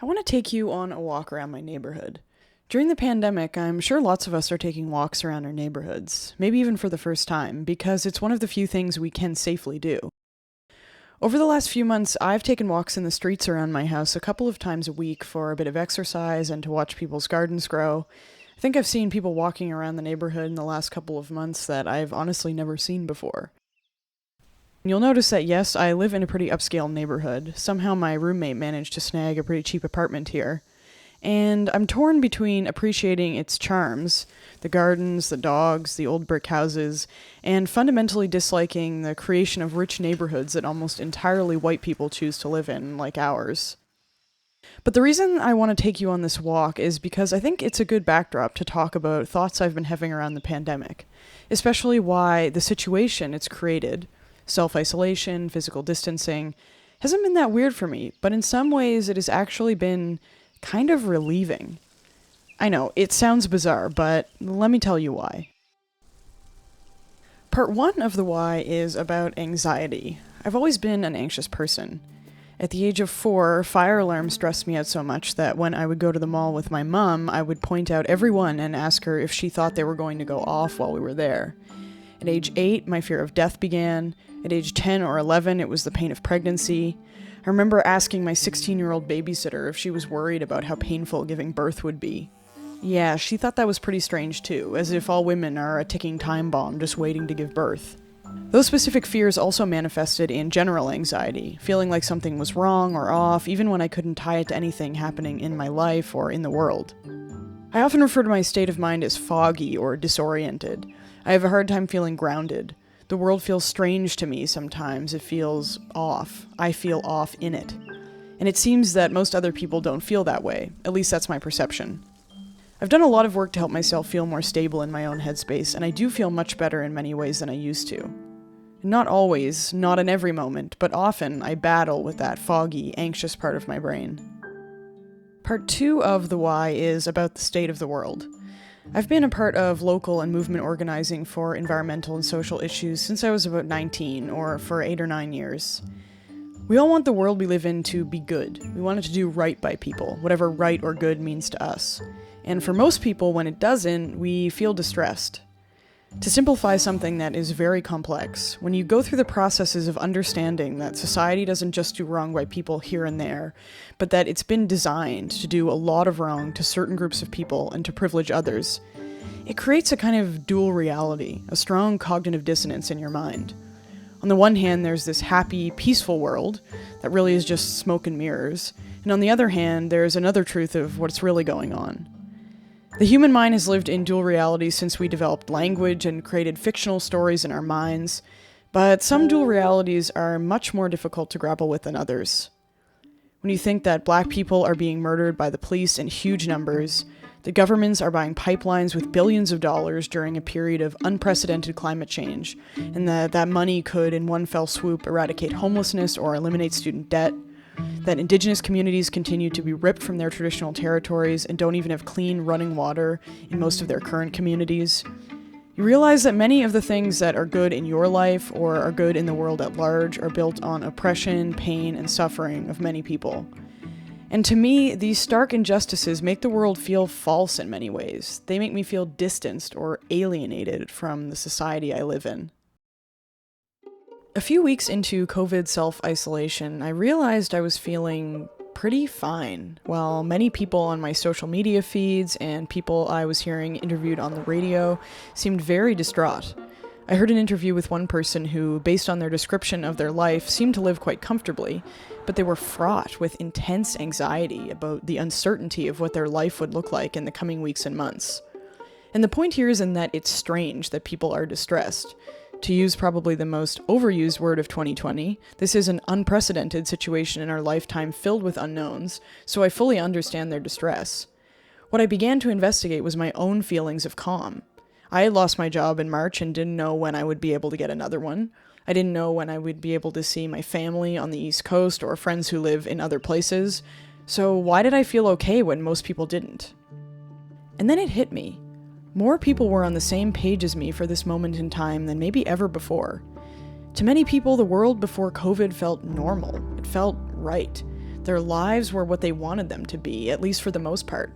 I want to take you on a walk around my neighborhood. During the pandemic, I'm sure lots of us are taking walks around our neighborhoods, maybe even for the first time, because it's one of the few things we can safely do. Over the last few months, I've taken walks in the streets around my house a couple of times a week for a bit of exercise and to watch people's gardens grow. I think I've seen people walking around the neighborhood in the last couple of months that I've honestly never seen before. You'll notice that yes, I live in a pretty upscale neighborhood. Somehow my roommate managed to snag a pretty cheap apartment here. And I'm torn between appreciating its charms, the gardens, the dogs, the old brick houses, and fundamentally disliking the creation of rich neighborhoods that almost entirely white people choose to live in, like ours. But the reason I want to take you on this walk is because I think it's a good backdrop to talk about thoughts I've been having around the pandemic, especially why the situation it's created, self-isolation, physical distancing, hasn't been that weird for me, but in some ways it has actually been kind of relieving. I know, it sounds bizarre, but let me tell you why. Part one of the why is about anxiety. I've always been an anxious person. At the age of 4, fire alarms stressed me out so much that when I would go to the mall with my mom, I would point out every one and ask her if she thought they were going to go off while we were there. At age 8, my fear of death began. At age 10 or 11, it was the pain of pregnancy. I remember asking my 16-year-old babysitter if she was worried about how painful giving birth would be. Yeah, she thought that was pretty strange too, as if all women are a ticking time bomb just waiting to give birth. Those specific fears also manifested in general anxiety, feeling like something was wrong or off, even when I couldn't tie it to anything happening in my life or in the world. I often refer to my state of mind as foggy or disoriented. I have a hard time feeling grounded. The world feels strange to me sometimes. It feels off. I feel off in it. And it seems that most other people don't feel that way. At least that's my perception. I've done a lot of work to help myself feel more stable in my own headspace, and I do feel much better in many ways than I used to. Not always, not in every moment, but often I battle with that foggy, anxious part of my brain. Part two of the why is about the state of the world. I've been a part of local and movement organizing for environmental and social issues since I was about 19, or for 8 or 9 years. We all want the world we live in to be good. We want it to do right by people, whatever right or good means to us. And for most people, when it doesn't, we feel distressed. To simplify something that is very complex, when you go through the processes of understanding that society doesn't just do wrong by people here and there, but that it's been designed to do a lot of wrong to certain groups of people and to privilege others, it creates a kind of dual reality, a strong cognitive dissonance in your mind. On the one hand, there's this happy, peaceful world that really is just smoke and mirrors, and on the other hand, there's another truth of what's really going on. The human mind has lived in dual realities since we developed language and created fictional stories in our minds, but some dual realities are much more difficult to grapple with than others. When you think that black people are being murdered by the police in huge numbers, the governments are buying pipelines with billions of dollars during a period of unprecedented climate change, and that money could in one fell swoop eradicate homelessness or eliminate student debt, that indigenous communities continue to be ripped from their traditional territories and don't even have clean running water in most of their current communities, you realize that many of the things that are good in your life or are good in the world at large are built on oppression, pain, and suffering of many people. And to me, these stark injustices make the world feel false in many ways. They make me feel distanced or alienated from the society I live in. A few weeks into COVID self-isolation, I realized I was feeling pretty fine, while many people on my social media feeds and people I was hearing interviewed on the radio seemed very distraught. I heard an interview with one person who, based on their description of their life, seemed to live quite comfortably, but they were fraught with intense anxiety about the uncertainty of what their life would look like in the coming weeks and months. And the point here is in that it's strange that people are distressed. To use probably the most overused word of 2020, this is an unprecedented situation in our lifetime filled with unknowns, so I fully understand their distress. What I began to investigate was my own feelings of calm. I had lost my job in March and didn't know when I would be able to get another one. I didn't know when I would be able to see my family on the East Coast or friends who live in other places, so why did I feel okay when most people didn't? And then it hit me. More people were on the same page as me for this moment in time than maybe ever before. To many people, the world before COVID felt normal. It felt right. Their lives were what they wanted them to be, at least for the most part.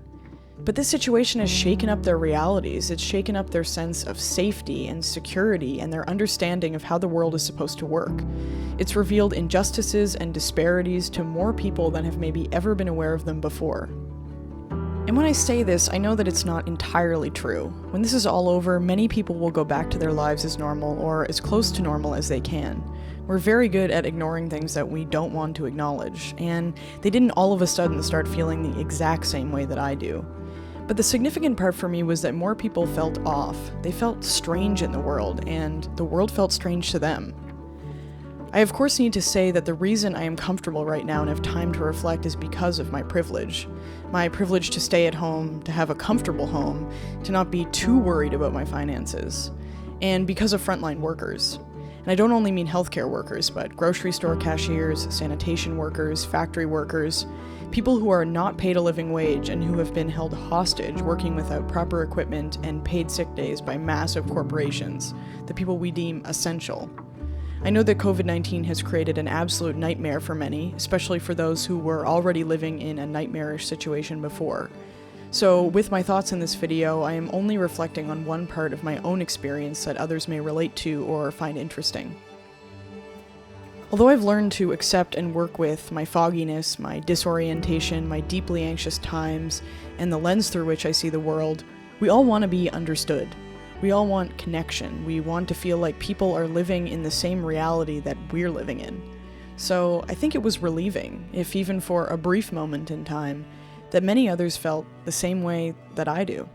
But this situation has shaken up their realities. It's shaken up their sense of safety and security and their understanding of how the world is supposed to work. It's revealed injustices and disparities to more people than have maybe ever been aware of them before. And when I say this, I know that it's not entirely true. When this is all over, many people will go back to their lives as normal, or as close to normal as they can. We're very good at ignoring things that we don't want to acknowledge, and they didn't all of a sudden start feeling the exact same way that I do. But the significant part for me was that more people felt off. They felt strange in the world, and the world felt strange to them. I of course need to say that the reason I am comfortable right now and have time to reflect is because of my privilege. My privilege to stay at home, to have a comfortable home, to not be too worried about my finances. And because of frontline workers. And I don't only mean healthcare workers, but grocery store cashiers, sanitation workers, factory workers, people who are not paid a living wage and who have been held hostage working without proper equipment and paid sick days by massive corporations, the people we deem essential. I know that COVID-19 has created an absolute nightmare for many, especially for those who were already living in a nightmarish situation before. So, with my thoughts in this video, I am only reflecting on one part of my own experience that others may relate to or find interesting. Although I've learned to accept and work with my fogginess, my disorientation, my deeply anxious times, and the lens through which I see the world, we all want to be understood. We all want connection. We want to feel like people are living in the same reality that we're living in. So I think it was relieving, if even for a brief moment in time, that many others felt the same way that I do.